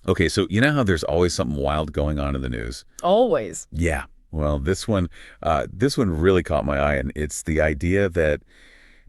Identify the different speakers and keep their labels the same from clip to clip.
Speaker 1: Okay, so you know how there's always something wild going on in the news?
Speaker 2: Always.
Speaker 1: Yeah. Well, this one really caught my eye, and it's the idea that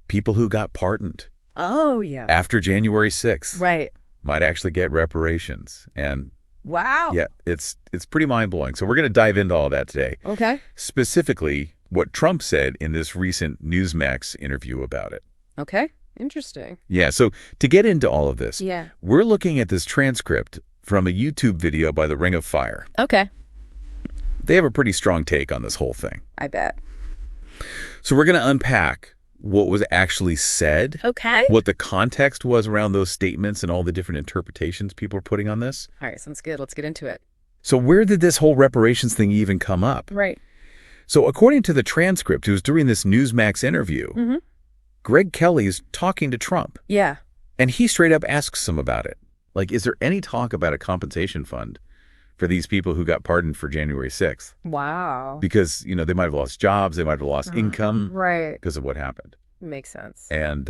Speaker 1: people who got pardoned
Speaker 2: Oh, yeah.
Speaker 1: after January 6th
Speaker 2: Right.
Speaker 1: might actually get reparations. And
Speaker 2: Wow.
Speaker 1: yeah, it's pretty mind-blowing. So we're going to dive into all that today.
Speaker 2: Okay.
Speaker 1: Specifically, what Trump said in this recent Newsmax interview about it.
Speaker 2: Okay. Interesting.
Speaker 1: Yeah, so to get into all of this,
Speaker 2: Yeah.
Speaker 1: we're looking at this transcript from a YouTube video by the Ring of Fire.
Speaker 2: Okay.
Speaker 1: They have a pretty strong take on this whole thing.
Speaker 2: I bet.
Speaker 1: So we're going to unpack what was actually said,
Speaker 2: Okay.
Speaker 1: what the context was around those statements and all the different interpretations people are putting on this.
Speaker 2: All right. Sounds good. Let's get into it.
Speaker 1: So where did this whole reparations thing even come up?
Speaker 2: Right.
Speaker 1: So according to the transcript, it was during this Newsmax interview,
Speaker 2: Mm-hmm.
Speaker 1: Greg Kelly's talking to Trump,
Speaker 2: Yeah.
Speaker 1: and he straight up asks him about it. Like, is there any talk about a compensation fund for these people who got pardoned for January 6th?
Speaker 2: Wow.
Speaker 1: Because, they might have lost jobs, they might have lost income
Speaker 2: Right.
Speaker 1: because of what happened.
Speaker 2: Makes sense.
Speaker 1: And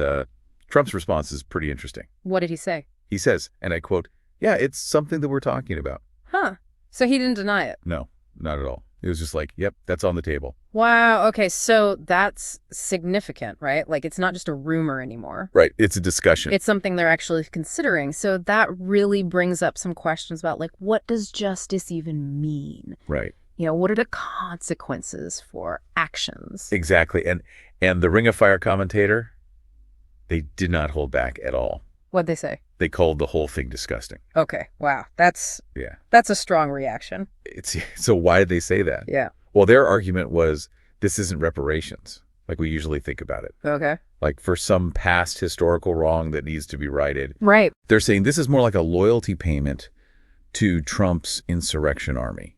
Speaker 1: Trump's response is pretty interesting.
Speaker 2: What did he say?
Speaker 1: He says, and I quote, "Yeah, it's something that we're talking about."
Speaker 2: Huh. So he didn't deny it.
Speaker 1: No, not at all. It was just like, yep, that's on the table.
Speaker 2: Wow. Okay. So that's significant, right? Like it's not just a rumor anymore.
Speaker 1: Right. It's a discussion.
Speaker 2: It's something they're actually considering. So that really brings up some questions about like, what does justice even mean?
Speaker 1: Right.
Speaker 2: What are the consequences for actions?
Speaker 1: Exactly. And the Ring of Fire commentator, they did not hold back at all.
Speaker 2: What'd they say?
Speaker 1: They called the whole thing disgusting.
Speaker 2: Okay. Wow. That's
Speaker 1: Yeah.
Speaker 2: a strong reaction.
Speaker 1: So why did they say that?
Speaker 2: Yeah.
Speaker 1: Well, their argument was this isn't reparations like we usually think about it.
Speaker 2: Okay.
Speaker 1: Like for some past historical wrong that needs to be righted.
Speaker 2: Right.
Speaker 1: They're saying this is more like a loyalty payment to Trump's insurrection army.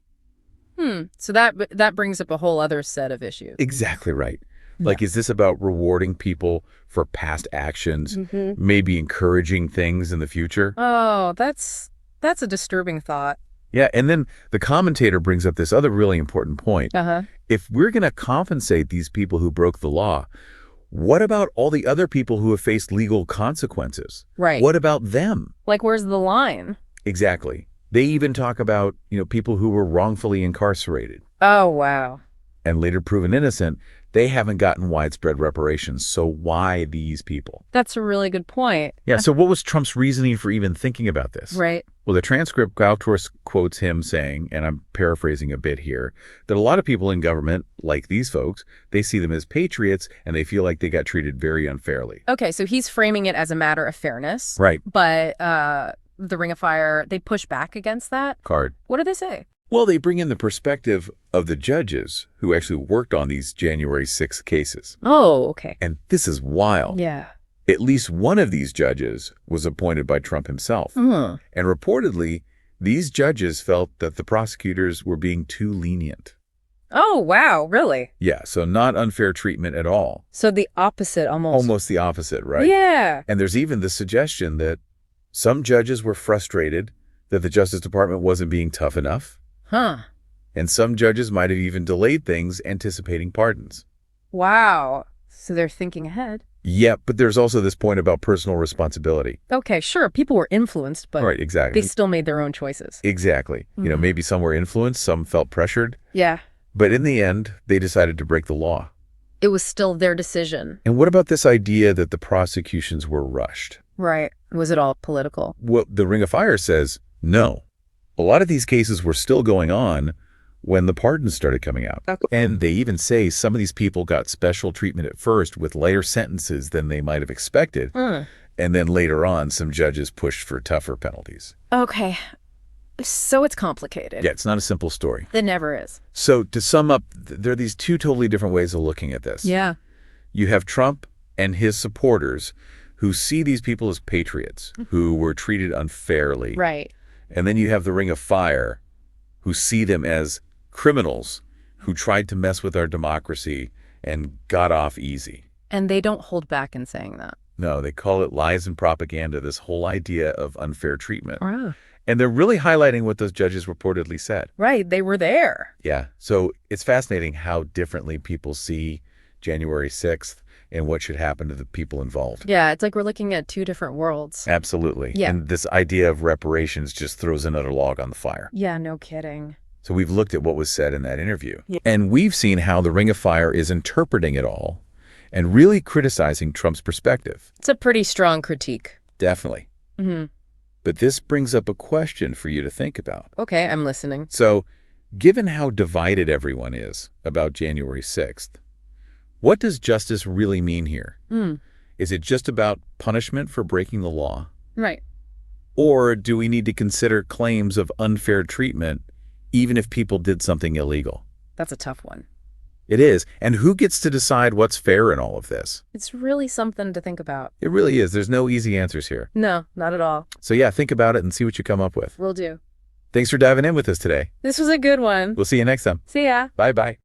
Speaker 2: So that brings up a whole other set of issues.
Speaker 1: Exactly right. Like, is this about rewarding people for past actions, maybe encouraging things in the future?
Speaker 2: Oh, that's a disturbing thought.
Speaker 1: Yeah, and then the commentator brings up this other really important point.
Speaker 2: Uh-huh.
Speaker 1: If we're going to compensate these people who broke the law, what about all the other people who have faced legal consequences?
Speaker 2: Right.
Speaker 1: What about them?
Speaker 2: Like, where's the line?
Speaker 1: Exactly. They even talk about, people who were wrongfully incarcerated
Speaker 2: Oh, wow.
Speaker 1: and later proven innocent. They haven't gotten widespread reparations. So why these people?
Speaker 2: That's a really good point.
Speaker 1: Yeah. So what was Trump's reasoning for even thinking about this?
Speaker 2: Right.
Speaker 1: Well, the transcript, of course, quotes him saying, and I'm paraphrasing a bit here, that a lot of people in government, like these folks, they see them as patriots and they feel like they got treated very unfairly.
Speaker 2: Okay, so he's framing it as a matter of fairness.
Speaker 1: Right.
Speaker 2: But the Ring of Fire, they push back against that.
Speaker 1: Card.
Speaker 2: What do they say?
Speaker 1: Well, they bring in the perspective of the judges who actually worked on these January 6th cases.
Speaker 2: Oh, okay.
Speaker 1: And this is wild.
Speaker 2: Yeah.
Speaker 1: At least one of these judges was appointed by Trump himself. And reportedly, these judges felt that the prosecutors were being too lenient.
Speaker 2: Oh, wow. Really?
Speaker 1: Yeah, so not unfair treatment at all.
Speaker 2: So the opposite almost.
Speaker 1: Almost the opposite, right?
Speaker 2: Yeah.
Speaker 1: And there's even the suggestion that some judges were frustrated that the Justice Department wasn't being tough enough.
Speaker 2: Huh.
Speaker 1: And some judges might have even delayed things, anticipating pardons.
Speaker 2: Wow. So they're thinking ahead.
Speaker 1: Yeah, but there's also this point about personal responsibility.
Speaker 2: Okay, sure. People were influenced, but
Speaker 1: Right, exactly.
Speaker 2: they still made their own choices.
Speaker 1: Exactly. Maybe some were influenced, some felt pressured.
Speaker 2: Yeah.
Speaker 1: But in the end, they decided to break the law.
Speaker 2: It was still their decision.
Speaker 1: And what about this idea that the prosecutions were rushed?
Speaker 2: Right. Was it all political?
Speaker 1: Well, the Ring of Fire says no. A lot of these cases were still going on when the pardons started coming out.
Speaker 2: Okay.
Speaker 1: And they even say some of these people got special treatment at first with lighter sentences than they might have expected. And then later on, some judges pushed for tougher penalties.
Speaker 2: Okay. So it's complicated.
Speaker 1: Yeah, it's not a simple story.
Speaker 2: It never is.
Speaker 1: So to sum up, there are these two totally different ways of looking at this.
Speaker 2: Yeah.
Speaker 1: You have Trump and his supporters who see these people as patriots who were treated unfairly.
Speaker 2: Right.
Speaker 1: And then you have the Ring of Fire who see them as criminals who tried to mess with our democracy and got off easy.
Speaker 2: And they don't hold back in saying that.
Speaker 1: No, they call it lies and propaganda, this whole idea of unfair treatment.
Speaker 2: Wow.
Speaker 1: And they're really highlighting what those judges reportedly said.
Speaker 2: Right. They were there.
Speaker 1: Yeah. So it's fascinating how differently people see January 6th and what should happen to the people involved.
Speaker 2: Yeah, it's like we're looking at two different worlds.
Speaker 1: Absolutely.
Speaker 2: Yeah.
Speaker 1: And this idea of reparations just throws another log on the fire.
Speaker 2: Yeah, no kidding.
Speaker 1: So we've looked at what was said in that interview.
Speaker 2: Yeah.
Speaker 1: And we've seen how the Ring of Fire is interpreting it all and really criticizing Trump's perspective.
Speaker 2: It's a pretty strong critique.
Speaker 1: Definitely.
Speaker 2: Mm-hmm.
Speaker 1: But this brings up a question for you to think about.
Speaker 2: Okay, I'm listening.
Speaker 1: So, given how divided everyone is about January 6th, what does justice really mean here? Is it just about punishment for breaking the law?
Speaker 2: Right.
Speaker 1: Or do we need to consider claims of unfair treatment even if people did something illegal?
Speaker 2: That's a tough one.
Speaker 1: It is. And who gets to decide what's fair in all of this?
Speaker 2: It's really something to think about.
Speaker 1: It really is. There's no easy answers here.
Speaker 2: No, not at all.
Speaker 1: So yeah, think about it and see what you come up with.
Speaker 2: Will do.
Speaker 1: Thanks for diving in with us today.
Speaker 2: This was a good one.
Speaker 1: We'll see you next time.
Speaker 2: See ya.
Speaker 1: Bye-bye.